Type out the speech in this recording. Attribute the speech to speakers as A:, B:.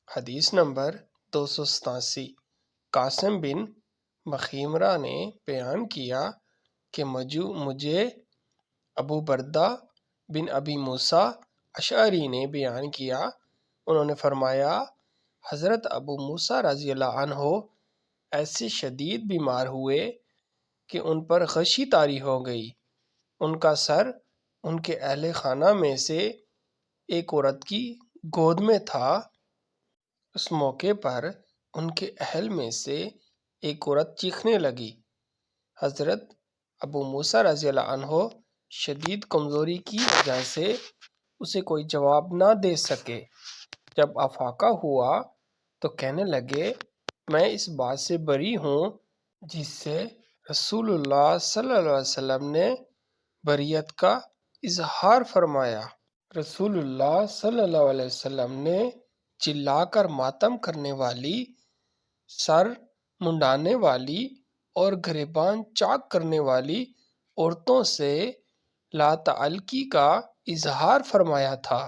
A: حدیث نمبر 287۔ قاسم بن مخیمرہ نے بیان کیا کہ مجھے ابو بردہ بن ابی موسیٰ اشعری نے بیان کیا، انہوں نے فرمایا حضرت ابو موسیٰ رضی اللہ عنہ ایسے شدید بیمار ہوئے کہ ان پر غشی طاری ہو گئی۔ ان کا سر ان کے اہل خانہ میں سے ایک عورت کی گود میں تھا۔ اس موقع پر ان کے اہل میں سے ایک عورت چیخنے لگی۔ حضرت ابو موسیٰ رضی اللہ عنہ شدید کمزوری کی وجہ سے اسے کوئی جواب نہ دے سکے۔ جب افاقہ ہوا تو کہنے لگے، میں اس بات سے بری ہوں جس سے رسول اللہ صلی اللہ علیہ وسلم نے بریت کا اظہار فرمایا۔ رسول اللہ صلی اللہ علیہ وسلم نے چلا کر ماتم کرنے والی، سر منڈانے والی اور گریباں چاک کرنے والی عورتوں سے لا تعلقی کا اظہار فرمایا تھا۔